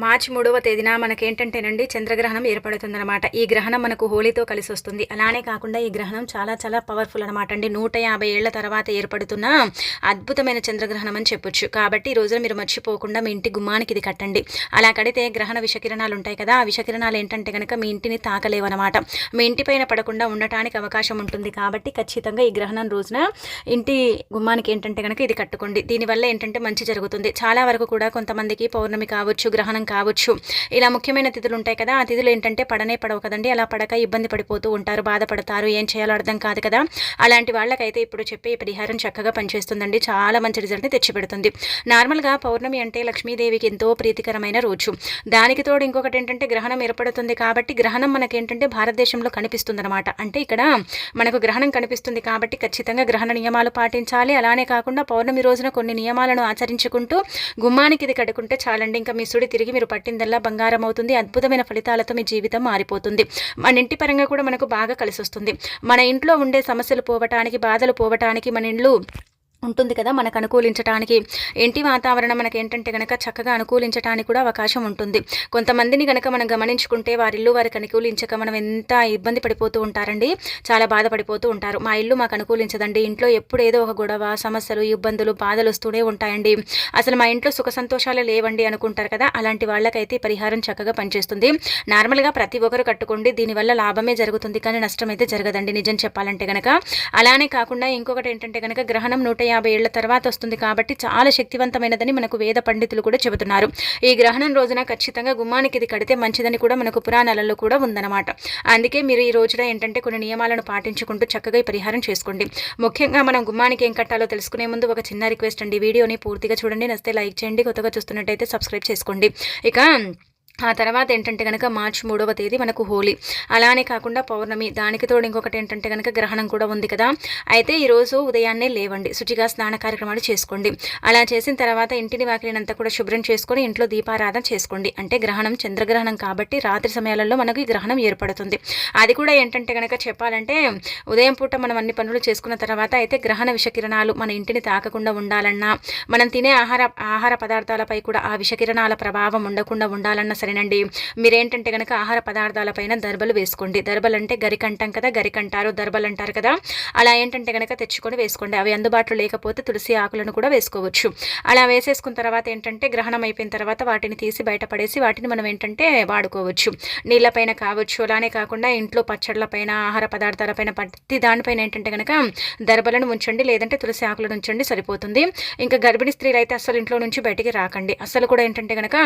మార్చి 3వ తేదీన మనకేంటంటేనండి చంద్రగ్రహణం ఏర్పడుతుందనమాట. ఈ గ్రహణం మనకు హోలీతో కలిసొస్తుంది. అలానే కాకుండా ఈ గ్రహణం చాలా చాలా పవర్‌ఫుల్ అనమాట అండి. 150 ఏళ్ల తర్వాత ఏర్పడుతున్న అద్భుతమైన చంద్రగ్రహణం అని చెప్పొచ్చు. కాబట్టి ఈ రోజున మీరు మర్చిపోకుండా మీ ఇంటి గుమ్మానికి ఇది కట్టండి. అలా కడితే గ్రహణ విషకిరణాలు ఉంటాయి కదా! ఆ విషకిరణాలు ఏంటంటే గనక మీ ఇంటిని తాకలేవనమాట. మీ ఇంటి పైన పడకుండా ఉండటానికి అవకాశం ఉంటుంది. కాబట్టి ఖచ్చితంగా ఈ గ్రహణం రోజున ఇంటి గుమ్మానికి ఏంటంటే గనక ఇది కట్టుకోండి. దీనివల్ల ఏంటంటే మంచి జరుగుతుంది. చాలా వరకు కూడా కొంతమందికి పౌర్ణమి కావచ్చు, గ్రహణం కావచ్చు, ఇలా ముఖ్యమైన తిథులు ఉంటాయి కదా, ఆ తిథులు ఏంటంటే పడనే పడవు కదండి. అలా పడక ఇబ్బంది పడిపోతూ ఉంటారు, బాధపడతారు, ఏం చేయాలో అర్థం కాదు కదా. అలాంటి వాళ్ళకైతే ఇప్పుడు చెప్పే ఈ పరిహారం చక్కగా పనిచేస్తుందండి. చాలా మంచి రిజల్ట్ని తెచ్చిపెడుతుంది. నార్మల్గా పౌర్ణమి అంటే లక్ష్మీదేవికి ఎంతో ప్రీతికరమైన రోజు. దానికి తోడు ఇంకొకటి ఏంటంటే గ్రహణం ఏర్పడుతుంది. కాబట్టి గ్రహణం మనకేంటంటే భారతదేశంలో కనిపిస్తుంది అనమాట. అంటే ఇక్కడ మనకు గ్రహణం కనిపిస్తుంది కాబట్టి ఖచ్చితంగా గ్రహణ నియమాలు పాటించాలి. అలానే కాకుండా పౌర్ణమి రోజున కొన్ని నియమాలను ఆచరించుకుంటూ గుమ్మానికి ఇది కట్టుకుంటే చాలండి. ఇంకా మీ సుడి తిరిగి మీరు పట్టిందల్లా బంగారం అవుతుంది. అద్భుతమైన ఫలితాలతో మీ జీవితం మారిపోతుంది. మన ఇంటి పరంగా కూడా మనకు బాగా కలిసి వస్తుంది. మన ఇంట్లో ఉండే సమస్యలు పోవటానికి, బాధలు పోవటానికి మన ఇండ్లు ఉంటుంది కదా, మనకు అనుకూలించడానికి ఇంటి వాతావరణం మనకి ఏంటంటే గనక చక్కగా అనుకూలించడానికి కూడా అవకాశం ఉంటుంది. కొంతమందిని గనక మనం గమనించుకుంటే వారి ఇల్లు వారికి అనుకూలించక మనం ఎంత ఇబ్బంది పడిపోతూ ఉంటారండి, చాలా బాధపడిపోతూ ఉంటారు. మా ఇల్లు మాకు అనుకూలించదండి, ఇంట్లో ఎప్పుడు ఏదో ఒక గొడవ, సమస్యలు, ఇబ్బందులు, బాధలు వస్తూనే ఉంటాయండి, అసలు మా ఇంట్లో సుఖ సంతోషాలు లేవండి అనుకుంటారు కదా. అలాంటి వాళ్ళకైతే ఈ పరిహారం చక్కగా పనిచేస్తుంది. నార్మల్గా ప్రతి ఒక్కరు కట్టుకోండి, దీనివల్ల లాభమే జరుగుతుంది కానీ నష్టం అయితే జరగదండి నిజం చెప్పాలంటే గనక. అలానే కాకుండా ఇంకొకటి ఏంటంటే గనక గ్రహణం 150 ఏళ్ల తర్వాత వస్తుంది కాబట్టి చాలా శక్తివంతమైనదని మనకు వేద పండితులు కూడా చెబుతున్నారు. ఈ గ్రహణం రోజున ఖచ్చితంగా గుమ్మానికి ఇది కడితే మంచిదని కూడా మనకు పురాణాలలో కూడా ఉందన్నమాట. అందుకే మీరు ఈ రోజున ఏంటంటే కొన్ని నియమాలను పాటించుకుంటూ చక్కగా ఈ పరిహారం చేసుకోండి. ముఖ్యంగా మనం గుమ్మానికి ఏం కట్టాలో తెలుసుకునే ముందు ఒక చిన్న రిక్వెస్ట్ అండి, వీడియోని పూర్తిగా చూడండి, నచ్చితే లైక్ చేయండి, కొత్తగా చూస్తున్నట్టయితే సబ్స్క్రైబ్ చేసుకోండి. ఇక ఆ తర్వాత ఏంటంటే కనుక మార్చి 3వ తేదీ మనకు హోలీ, అలానే కాకుండా పౌర్ణమి, దానికి తోడు ఇంకొకటి ఏంటంటే కనుక గ్రహణం కూడా ఉంది కదా. అయితే ఈరోజు ఉదయాన్నే లేవండి, శుచిగా స్నాన కార్యక్రమాలు చేసుకోండి. అలా చేసిన తర్వాత ఇంటిని వాకిలినంతా కూడా శుభ్రం చేసుకొని ఇంట్లో దీపారాధన చేసుకోండి. అంటే గ్రహణం చంద్రగ్రహణం కాబట్టి రాత్రి సమయాలలో మనకు ఈ గ్రహణం ఏర్పడుతుంది. అది కూడా ఏంటంటే కనుక చెప్పాలంటే ఉదయం పూట మనం అన్ని పనులు చేసుకున్న తర్వాత అయితే గ్రహణ విషకిరణాలు మన ఇంటిని తాకకుండా ఉండాలన్నా, మనం తినే ఆహార పదార్థాలపై కూడా ఆ విషకిరణాల ప్రభావం ఉండకుండా ఉండాలన్నా సరేనండి, మీరేంటంటే కనుక ఆహార పదార్థాలపైన దర్బలు వేసుకోండి. దర్బలు అంటే గరికంటాం కదా, గరికంటారు, దర్బలు అంటారు కదా, అలా ఏంటంటే కనుక తెచ్చుకొని వేసుకోండి. అవి అందుబాటులో లేకపోతే తులసి ఆకులను కూడా వేసుకోవచ్చు. అలా వేసేసుకున్న తర్వాత ఏంటంటే గ్రహణం అయిపోయిన తర్వాత వాటిని తీసి బయటపడేసి వాటిని మనం ఏంటంటే వాడుకోవచ్చు. నీళ్ళపైన కావచ్చు, అలానే కాకుండా ఇంట్లో పచ్చళ్ళపైన, ఆహార పదార్థాలపైన, ప్రతి దానిపైన ఏంటంటే కనుక దర్బలను ఉంచండి, లేదంటే తులసి ఆకులను ఉంచండి, సరిపోతుంది. ఇంకా గర్భిణీ స్త్రీలు అయితే అస్సలు ఇంట్లో నుంచి బయటికి రాకండి. అస్సలు కూడా ఏంటంటే కనుక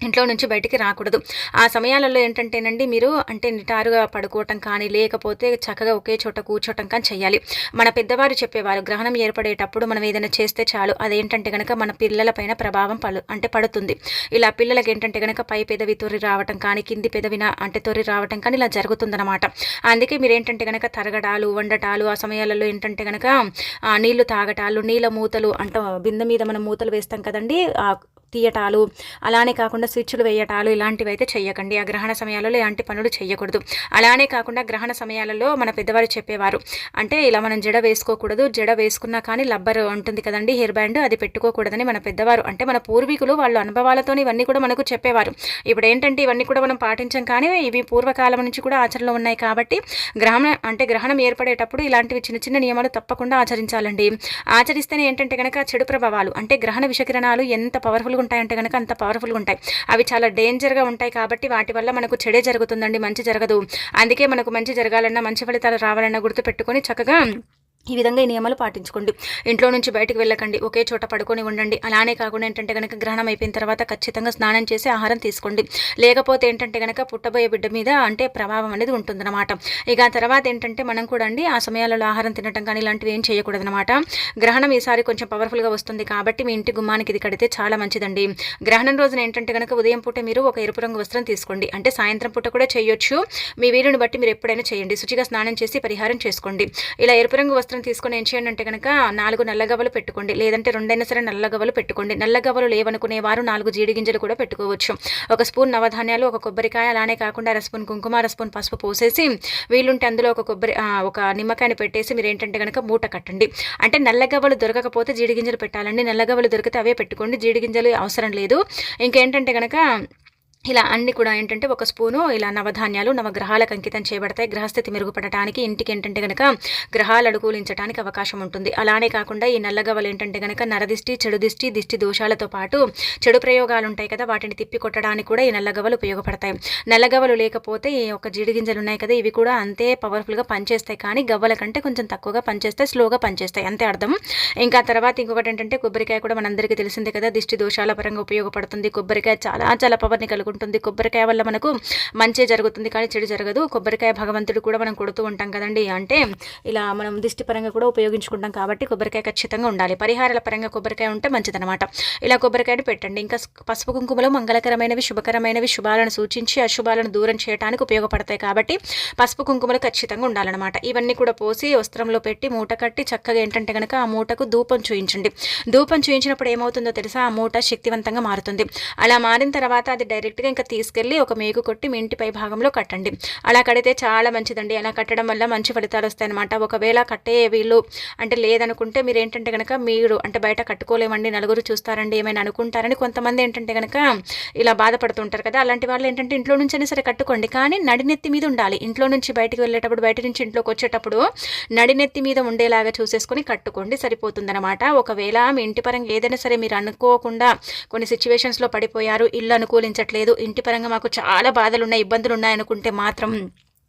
ఇంట్లో నుంచి బయటికి రాకూడదు. ఆ సమయాలలో ఏంటంటేనండి మీరు అంటే నిటారుగా పడుకోవటం కానీ, లేకపోతే చక్కగా ఒకే చోట కూర్చోటం కానీ చేయాలి. మన పెద్దవారు చెప్పేవారు గ్రహణం ఏర్పడేటప్పుడు మనం ఏదైనా చేస్తే చాలు, అదేంటంటే కనుక మన పిల్లలపైన ప్రభావం పడుతుంది. ఇలా పిల్లలకి ఏంటంటే కనుక పై పెదవి తొర్రి రావటం కానీ, కింది పెదవిన అంటే తొర్రి రావటం కానీ ఇలా జరుగుతుందన్నమాట. అందుకే మీరు ఏంటంటే కనుక తరగడాలు, వండటాలు, ఆ సమయాలలో ఏంటంటే కనుక నీళ్లు తాగటాలు, నీళ్ళ మూతలు అంటే బిందె మీద మనం మూతలు వేస్తాం కదండి, తీయటాలు, అలానే కాకుండా స్విచ్లు వేయటాలు, ఇలాంటివి అయితే చెయ్యకండి. ఆ గ్రహణ సమయాలలో ఇలాంటి పనులు చేయకూడదు. అలానే కాకుండా గ్రహణ సమయాలలో మన పెద్దవారు చెప్పేవారు అంటే ఇలా మనం జడ వేసుకోకూడదు, జడ వేసుకున్నా కానీ లబ్బర్ ఉంటుంది కదండి, హెయిర్ బ్యాండ్, అది పెట్టుకోకూడదని మన పెద్దవారు అంటే మన పూర్వీకులు వాళ్ళ అనుభవాలతో ఇవన్నీ కూడా మనకు చెప్పేవారు. ఇప్పుడు ఏంటంటే ఇవన్నీ కూడా మనం పాటించాం కానీ ఇవి పూర్వకాలం నుంచి కూడా ఆచరణలో ఉన్నాయి. కాబట్టి గ్రహణం ఏర్పడేటప్పుడు ఇలాంటివి చిన్న చిన్న నియమాలు తప్పకుండా ఆచరించాలండి. ఆచరిస్తేనే ఏంటంటే కనుక చెడు ప్రభావాలు అంటే గ్రహణ విషకిరణాలు ఎంత పవర్ఫుల్గా ఉంటాయంటే కనుక అంత పవర్ఫుల్గా ఉంటాయి. అవి చాలా డేంజర్గా ఉంటాయి కాబట్టి వాటి వల్ల మనకు చెడే జరుగుతుందండి, మంచి జరగదు. అందుకే మనకు మంచి జరగాలన్నా, మంచి ఫలితాలు రావాలన్నా గుర్తుపెట్టుకొని చక్కగా ఈ విధంగా ఈ నియమాలు పాటించుకోండి. ఇంట్లో నుంచి బయటకు వెళ్ళకండి, ఒకే చోట పడుకొని ఉండండి. అలానే కాకుండా ఏంటంటే కనుక గ్రహణం అయిపోయిన తర్వాత ఖచ్చితంగా స్నానం చేసి ఆహారం తీసుకోండి. లేకపోతే ఏంటంటే కనుక పుట్టబోయే బిడ్డ మీద అంటే ప్రభావం అనేది ఉంటుందన్నమాట. ఇక ఆ తర్వాత ఏంటంటే మనం కూడా అండి ఆ సమయాలలో ఆహారం తినటం కానీ ఇలాంటివి ఏం చేయకూడదనమాట. గ్రహణం ఈసారి కొంచెం పవర్ఫుల్గా వస్తుంది కాబట్టి మీ ఇంటి గుమ్మానికి ఇది కడితే చాలా మంచిదండి. గ్రహణం రోజున ఏంటంటే కనుక ఉదయం పూట మీరు ఒక ఎరుపు రంగు వస్త్రం తీసుకోండి. అంటే సాయంత్రం పూట కూడా చేయొచ్చు, మీ వీలుని బట్టి మీరు ఎప్పుడైనా చేయండి. శుచిగా స్నానం చేసి పరిహారం చేసుకోండి. ఇలా ఎరుపు రంగు వస్త్రం తీసుకొని ఏం చేయండి అంటే కనుక 4 నల్ల గవ్వలు పెట్టుకోండి, లేదంటే 2 అయినా సరే నల్ల గవ్వలు పెట్టుకోండి. నల్ల గవ్వలు లేవనుకునే వారు 4 జీడి గింజలు కూడా పెట్టుకోవచ్చు. 1 స్పూన్ నవధాన్యాలు, 1 కొబ్బరికాయ, అలానే కాకుండా 1 స్పూన్ కుంకుమ, 1 స్పూన్ పసుపు పోసేసి వీలుంటే అందులో ఒక నిమ్మకాయని పెట్టేసి మీరు ఏంటంటే కనుక మూట కట్టండి. అంటే నల్ల గవ్వలు దొరకకపోతే జీడి గింజలు పెట్టాలండి, నల్ల గవ్వలు దొరికితే అవే పెట్టుకోండి, జీడి గింజలు అవసరం లేదు. ఇంకేంటంటే కనుక ఇలా అన్ని కూడా ఏంటంటే 1 స్పూను ఇలా నవధాన్యాలు నవగ్రహాలకు అంకితం చేయబడతాయి. గ్రహస్థితి మెరుగుపడటానికి, ఇంటికి ఏంటంటే కనుక గ్రహాలు అనుకూలించడానికి అవకాశం ఉంటుంది. అలానే కాకుండా ఈ నల్లగవ్వలు ఏంటంటే కనుక నరదిష్టి, చెడు దిష్టి, దిష్టి దోషాలతో పాటు చెడు ప్రయోగాలు ఉంటాయి కదా, వాటిని తిప్పి కొట్టడానికి కూడా ఈ నల్లగవ్వలు ఉపయోగపడతాయి. నల్లగవ్వలు లేకపోతే ఈ ఒక జీడి గింజలు ఉన్నాయి కదా, ఇవి కూడా అంతే పవర్ఫుల్గా పనిచేస్తాయి, కానీ గవ్వల కంటే కొంచెం తక్కువగా పనిచేస్తాయి, స్లోగా పనిచేస్తాయి, అంతే అర్థం. ఇంకా తర్వాత ఇంకొకటి ఏంటంటే కొబ్బరికాయ కూడా మనందరికీ తెలిసిందే కదా, దిష్టి దోషాల పరంగా ఉపయోగపడుతుంది. కొబ్బరికాయ చాలా చాలా పవర్ని కలుగుతుంది. కొబ్బరికాయ వల్ల మనకు మంచి జరుగుతుంది, కానీ చెడు జరగదు. కొబ్బరికాయ భగవంతుడు కూడా మనం కొడుతూ ఉంటాం కదండి, అంటే ఇలా మనం దిష్టి పరంగా కూడా ఉపయోగించుకుంటాం కాబట్టి కొబ్బరికాయ ఖచ్చితంగా ఉండాలి. పరిహారాల పరంగా కొబ్బరికాయ ఉంటే మంచిదనమాట. ఇలా కొబ్బరికాయని పెట్టండి. ఇంకా పసుపు కుంకుమలు మంగళకరమైనవి, శుభకరమైనవి, శుభాలను సూచించి అశుభాలను దూరం చేయడానికి ఉపయోగపడతాయి కాబట్టి పసుపు కుంకుమలు ఖచ్చితంగా ఉండాలన్నమాట. ఇవన్నీ కూడా పోసి వస్త్రంలో పెట్టి మూట కట్టి చక్కగా ఏంటంటే కనుక ఆ మూటకు ధూపం చూయించండి. ధూపం చూయించినప్పుడు ఏమవుతుందో తెలుసా, ఆ మూట శక్తివంతంగా మారుతుంది. అలా మారిన తర్వాత అది డైరెక్ట్గా ఇంకా తీసుకెళ్ళి ఒక మేకు కొట్టి మీ ఇంటి పై భాగంలో కట్టండి. అలా కడితే చాలా మంచిదండి. అలా కట్టడం వల్ల మంచి ఫలితాలు వస్తాయన్నమాట. ఒకవేళ కట్టే వీళ్ళు అంటే లేదనుకుంటే మీరు ఏంటంటే కనుక మీరు అంటే బయట కట్టుకోలేమండి, నలుగురు చూస్తారండి, ఏమైనా అనుకుంటారని కొంతమంది ఏంటంటే కనుక ఇలా బాధపడుతుంటారు కదా, అలాంటి వాళ్ళు ఏంటంటే ఇంట్లో నుంచి అయినా సరే కట్టుకోండి, కానీ నడినెత్తి మీద ఉండాలి. ఇంట్లో నుంచి బయటికి వెళ్ళేటప్పుడు, బయట నుంచి ఇంట్లోకి వచ్చేటప్పుడు నడినెత్తి మీద ఉండేలాగా చూసేసుకొని కట్టుకోండి, సరిపోతుందన్నమాట. ఒకవేళ మీ ఇంటి పరంగా ఏదైనా సరే మీరు అనుకోకుండా కొన్ని సిచ్యువేషన్స్లో పడిపోయారు, ఇల్లు అనుకూలించట్లేదు, ఇంటి పరంగా మాకు చాలా బాధలు ఉన్నాయి, ఇబ్బందులు ఉన్నాయనుకుంటే మాత్రం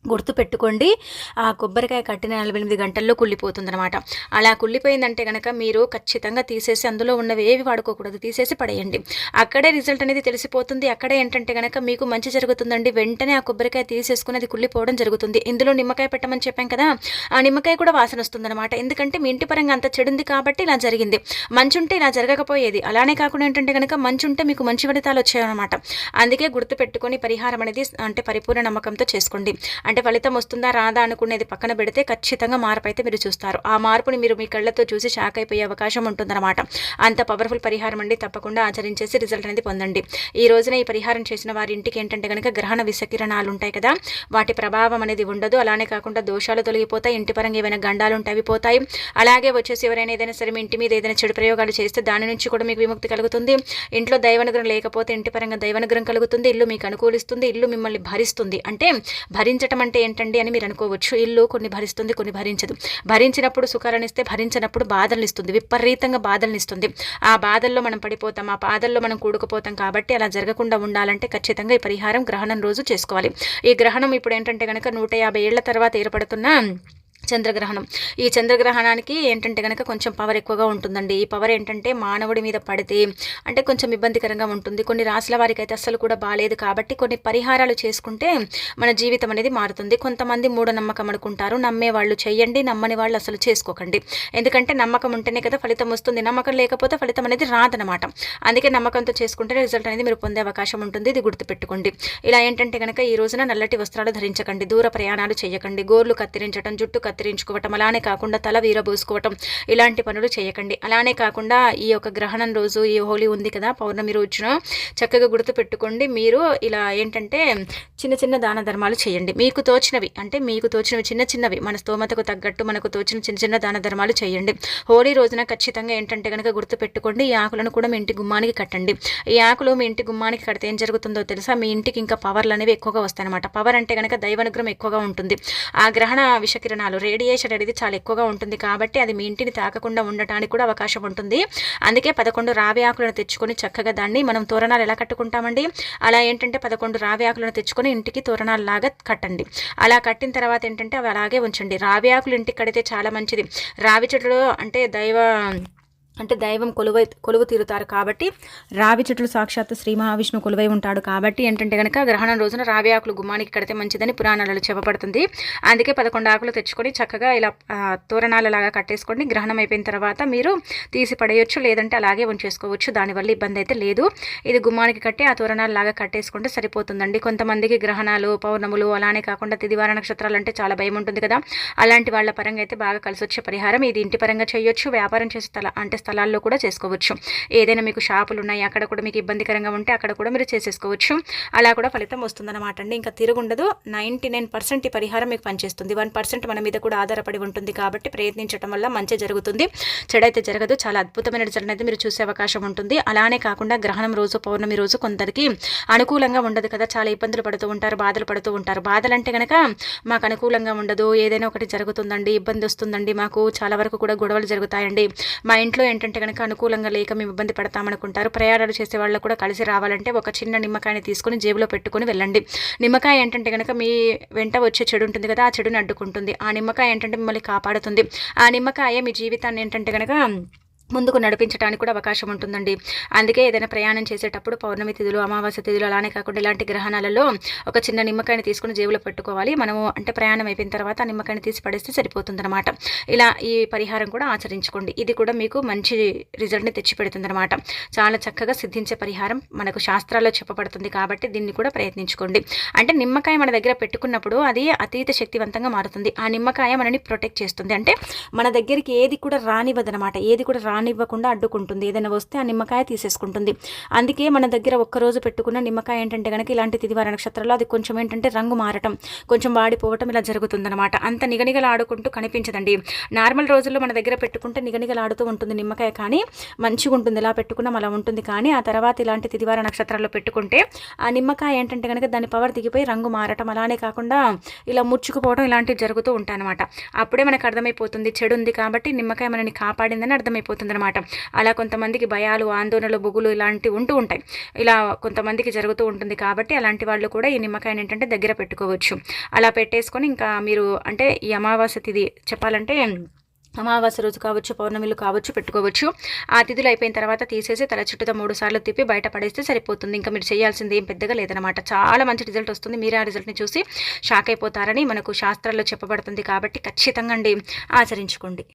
గుర్తుపెట్టుకోండి, ఆ కొబ్బరికాయ కట్టిన 48 గంటల్లో కుళ్ళిపోతుందనమాట. అలా కుళ్ళిపోయిందంటే కనుక మీరు ఖచ్చితంగా తీసేసి అందులో ఉన్నవి ఏవి వాడుకోకూడదు, తీసేసి పడేయండి. అక్కడే రిజల్ట్ అనేది తెలిసిపోతుంది. అక్కడే ఏంటంటే కనుక మీకు మంచి జరుగుతుందండి. వెంటనే ఆ కొబ్బరికాయ తీసేసుకుని అది కుళ్ళిపోవడం జరుగుతుంది. ఇందులో నిమ్మకాయ పెట్టమని చెప్పాం కదా, ఆ నిమ్మకాయ కూడా వాసన వస్తుందన్నమాట. ఎందుకంటే మీ ఇంటి పరంగా అంత చెడుంది కాబట్టి ఇలా జరిగింది. మంచుంటే ఇలా జరగకపోయేది. అలానే కాకుండా ఏంటంటే కనుక మంచుంటే మీకు మంచి ఫలితాలు వచ్చాయన్నమాట. అందుకే గుర్తుపెట్టుకొని పరిహారం అనేది అంటే పరిపూర్ణ నమ్మకంతో చేసుకోండి. అంటే ఫలితం వస్తుందా రాదా అనుకునేది పక్కన పెడితే ఖచ్చితంగా మార్పు అయితే మీరు చూస్తారు. ఆ మార్పుని మీరు మీ కళ్ళతో చూసి షాక్ అయిపోయే అవకాశం ఉంటుందన్నమాట. అంత పవర్ఫుల్ పరిహారం అండి. తప్పకుండా ఆచరించేసి రిజల్ట్ అనేది పొందండి. ఈ రోజున ఈ పరిహారం చేసిన వారి ఇంటికి ఏంటంటే కనుక గ్రహణ విషకిరణాలు ఉంటాయి కదా, వాటి ప్రభావం అనేది ఉండదు. అలానే కాకుండా దోషాలు తొలగిపోతాయి, ఇంటి పరంగా ఏమైనా గండాలు ఉంటే అవి పోతాయి. అలాగే వచ్చేసి ఎవరైనా ఏదైనా సరే మీ ఇంటి మీద ఏదైనా చెడు ప్రయోగాలు చేస్తే దాని నుంచి కూడా మీకు విముక్తి కలుగుతుంది. ఇంట్లో దైవానుగ్రహం లేకపోతే ఇంటి పరంగా దైవానుగ్రహం కలుగుతుంది. ఇల్లు మీకు అనుకూలిస్తుంది, ఇల్లు మిమ్మల్ని భరిస్తుంది. అంటే భరించటం అంటే ఏంటండి అని మీరు అనుకోవచ్చు. ఇల్లు కొన్ని భరిస్తుంది, కొన్ని భరించదు. భరించినప్పుడు సుఖాలను ఇస్తే, భరించినప్పుడు బాధలను ఇస్తుంది, విపరీతంగా బాధలను ఇస్తుంది. ఆ బాధల్లో మనం పడిపోతాం, ఆ బాధల్లో మనం కూడుకుపోతాం. కాబట్టి అలా జరగకుండా ఉండాలంటే ఖచ్చితంగా ఈ పరిహారం గ్రహణం రోజు చేసుకోవాలి. ఈ గ్రహణం ఇప్పుడు ఏంటంటే కనుక 150 ఏళ్ల తర్వాత ఏర్పడుతున్న చంద్రగ్రహణం. ఈ చంద్రగ్రహణానికి ఏంటంటే కనుక కొంచెం పవర్ ఎక్కువగా ఉంటుందండి. ఈ పవర్ ఏంటంటే మానవుడి మీద పడితే అంటే కొంచెం ఇబ్బందికరంగా ఉంటుంది. కొన్ని రాశుల వారికి అయితే అస్సలు కూడా బాలేదు. కాబట్టి కొన్ని పరిహారాలు చేసుకుంటే మన జీవితం అనేది మారుతుంది. కొంతమంది మూఢనమ్మకం అనుకుంటారు, నమ్మే వాళ్ళు చేయండి, నమ్మని వాళ్ళు అసలు చేసుకోకండి. ఎందుకంటే నమ్మకం ఉంటేనే కదా ఫలితం వస్తుంది, నమ్మకం లేకపోతే ఫలితం అనేది రాదనమాట. అందుకే నమ్మకంతో చేసుకుంటే రిజల్ట్ అనేది మీరు పొందే అవకాశం ఉంటుంది. ఇది గుర్తుపెట్టుకోండి. ఇలా ఏంటంటే కనుక ఈ రోజున నల్లటి వస్త్రాలు ధరించకండి, దూర ప్రయాణాలు చేయకండి, గోర్లు కత్తిరించడం, జుట్టు కత్తిరించుకోవటం, అలానే కాకుండా తల వీరబోసుకోవటం, ఇలాంటి పనులు చేయకండి. అలానే కాకుండా ఈ యొక్క గ్రహణం రోజు, ఈ హోలీ ఉంది కదా పౌర్ణమి రోజున, చక్కగా గుర్తుపెట్టుకోండి. మీరు ఇలా ఏంటంటే చిన్న చిన్న దాన ధర్మాలు చేయండి. మీకు తోచినవి చిన్న చిన్నవి, మన స్తోమతకు తగ్గట్టు మనకు తోచిన చిన్న చిన్న దాన ధర్మాలు చేయండి. హోలీ రోజున ఖచ్చితంగా ఏంటంటే కనుక గుర్తుపెట్టుకోండి, ఈ ఆకులను కూడా మీ ఇంటి గుమ్మానికి కట్టండి. ఈ ఆకులు మీ ఇంటి గుమ్మానికి కడితే ఏం జరుగుతుందో తెలుసా, మీ ఇంటికి ఇంకా పవర్లు అనేవి ఎక్కువగా వస్తాయి అనమాట. పవర్ అంటే కనుక దైవానుగ్రహం ఎక్కువగా ఉంటుంది. ఆ గ్రహణ విషకిరణాలు రేడియేషన్ అనేది చాలా ఎక్కువగా ఉంటుంది కాబట్టి అది మీ ఇంటిని తాకకుండా ఉండటానికి కూడా అవకాశం ఉంటుంది. అందుకే 11 రావి ఆకులను తెచ్చుకొని చక్కగా దాన్ని మనం తోరణాలు ఎలా కట్టుకుంటామండి, అలా ఏంటంటే 11 రావి ఆకులను తెచ్చుకొని ఇంటికి తోరణాలు లాగా కట్టండి. అలా కట్టిన తర్వాత ఏంటంటే అవి అలాగే ఉంచండి. రావి ఆకులు ఇంటికి కడితే చాలా మంచిది. రావి చెట్లు అంటే అంటే దైవం కొలువు తీరుతారు కాబట్టి రావి చెట్లు సాక్షాత్తు శ్రీ మహావిష్ణు కొలువై ఉంటాడు కాబట్టి ఏంటంటే కనుక గ్రహణం రోజున రావి ఆకులు గుమ్మానికి కడితే మంచిదని పురాణాలలో చెప్పబడుతుంది. అందుకే 11 ఆకులు తెచ్చుకొని చక్కగా ఇలా తోరణాలలాగా కట్టేసుకోండి. గ్రహణం అయిపోయిన తర్వాత మీరు తీసి పడేయొచ్చు, లేదంటే అలాగే ఉంచేసుకోవచ్చు. దానివల్ల ఇబ్బంది అయితే లేదు. ఇది గుమ్మానికి కట్టి ఆ తోరణాలలాగా కట్టేసుకుంటే సరిపోతుందండి. కొంతమందికి గ్రహణాలు, పౌర్ణములు అలానే కాకుండా తిదివార నక్షత్రాలు అంటే చాలా భయం ఉంటుంది కదా, అలాంటి వాళ్ళ పరంగా అయితే బాగా కలిసి వచ్చే పరిహారం ఇది. ఇంటి పరంగా చేయొచ్చు, వ్యాపారం చేసే స్థలాల్లో కూడా చేసుకోవచ్చు. ఏదైనా మీకు షాపులు ఉన్నాయి అక్కడ కూడా మీకు ఇబ్బందికరంగా ఉంటే అక్కడ కూడా మీరు చేసేసుకోవచ్చు. అలా కూడా ఫలితం వస్తుందన్నమాట అండి. ఇంకా తిరుగుండదు. 99% ఈ పరిహారం మీకు పనిచేస్తుంది. 1% మన మీద కూడా ఆధారపడి ఉంటుంది కాబట్టి ప్రయత్నించడం వల్ల మంచి జరుగుతుంది, చెడైతే జరగదు. చాలా అద్భుతమైన రిజల్ట్ అయితే మీరు చూసే అవకాశం ఉంటుంది. అలానే కాకుండా గ్రహణం రోజు, పౌర్ణమి రోజు కొందరికి అనుకూలంగా ఉండదు కదా, చాలా ఇబ్బందులు పడుతూ ఉంటారు, బాధలు పడుతూ ఉంటారు. బాధలు అంటే కనుక మాకు అనుకూలంగా ఉండదు, ఏదైనా ఒకటి జరుగుతుందండి, ఇబ్బంది వస్తుందండి, మాకు చాలా వరకు కూడా గొడవలు జరుగుతాయండి, మా ఇంట్లో ఏంటంటే కనుక అనుకూలంగా లేక మేము ఇబ్బంది పడతామనుకుంటారు. ప్రయాణాలు చేసే వాళ్ళు కూడా కలిసి రావాలంటే ఒక చిన్న నిమ్మకాయని తీసుకొని జేబులో పెట్టుకొని వెళ్ళండి. నిమ్మకాయ ఏంటంటే కనుక మీ వెంట వచ్చే చెడు ఉంటుంది కదా, ఆ చెడుని అడ్డుకుంటుంది. ఆ నిమ్మకాయ ఏంటంటే మిమ్మల్ని కాపాడుతుంది. ఆ నిమ్మకాయ మీ జీవితాన్ని ఏంటంటే కనుక ముందుకు నడిపించడానికి కూడా అవకాశం ఉంటుందండి. అందుకే ఏదైనా ప్రయాణం చేసేటప్పుడు పౌర్ణమి తిథులు, అమావాస్య తిథులు అలానే కాకుండా ఇలాంటి గ్రహణాలలో ఒక చిన్న నిమ్మకాయని తీసుకుని జేబులో పెట్టుకోవాలి. మనము అంటే ప్రయాణం అయిపోయిన తర్వాత ఆ నిమ్మకాయని తీసి పడేస్తే సరిపోతుందన్నమాట. ఇలా ఈ పరిహారం కూడా ఆచరించుకోండి. ఇది కూడా మీకు మంచి రిజల్ట్ని తెచ్చిపెడుతుందన్నమాట. చాలా చక్కగా సిద్ధించే పరిహారం మనకు శాస్త్రాల్లో చెప్పబడుతుంది కాబట్టి దీన్ని కూడా ప్రయత్నించుకోండి. అంటే నిమ్మకాయ మన దగ్గర పెట్టుకున్నప్పుడు అది అతీత శక్తివంతంగా మారుతుంది. ఆ నిమ్మకాయ మనని ప్రొటెక్ట్ చేస్తుంది. అంటే మన దగ్గరికి ఏది కూడా రానివ్వదనమాట, ఏది కూడా రానివ్వకుండా అడ్డుకుంటుంది. ఏదైనా వస్తే ఆ నిమ్మకాయ తీసేసుకుంటుంది. అందుకే మన దగ్గర ఒక్కరోజు పెట్టుకున్న నిమ్మకాయ ఏంటంటే కనుక ఇలాంటి తిదివార నక్షత్రాల్లో అది కొంచెం ఏంటంటే రంగు మారటం, కొంచెం వాడిపోవటం ఇలా జరుగుతుందన్నమాట. అంత నిగనిగలాడుకుంటూ కనిపించదండి. నార్మల్ రోజుల్లో మన దగ్గర పెట్టుకుంటే నిగనిగలాడుతూ ఉంటుంది నిమ్మకాయ, కానీ మంచిగా ఉంటుంది. ఇలా పెట్టుకున్నాం అలా ఉంటుంది. కానీ ఆ తర్వాత ఇలాంటి తిదివార నక్షత్రాల్లో పెట్టుకుంటే ఆ నిమ్మకాయ ఏంటంటే కనుక దాని పవర్ దిగిపోయి రంగు మారటం, అలానే కాకుండా ఇలా ముచ్చుకుపోవడం ఇలాంటివి జరుగుతూ ఉంటాయి అనమాట. అప్పుడే మనకు అర్థమైపోతుంది చెడు ఉంది కాబట్టి నిమ్మకాయ మనని కాపాడిందని అర్థమైపోతుంది అనమాట. అలా కొంతమందికి భయాలు, ఆందోళనలు, బొగులు ఇలాంటివి ఉంటూ ఉంటాయి. ఇలా కొంతమందికి జరుగుతూ ఉంటుంది కాబట్టి అలాంటి వాళ్ళు కూడా ఈ నిమ్మకాయని ఏంటంటే దగ్గర పెట్టుకోవచ్చు. అలా పెట్టేసుకొని ఇంకా మీరు అంటే ఈ అమావాస్య తిథి చెప్పాలంటే అమావాస్య రోజు కావచ్చు, పౌర్ణమిలు కావచ్చు పెట్టుకోవచ్చు. ఆ తిథులు అయిపోయిన తర్వాత తీసేసి తల చుట్టూతో 3 సార్లు తిప్పి బయట పడేస్తే సరిపోతుంది. ఇంకా మీరు చేయాల్సింది ఏం పెద్దగా లేదనమాట. చాలా మంచి రిజల్ట్ వస్తుంది. మీరు ఆ రిజల్ట్ని చూసి షాక్ అయిపోతారని మనకు శాస్త్రాల్లో చెప్పబడుతుంది కాబట్టి ఖచ్చితంగా ఆచరించుకోండి.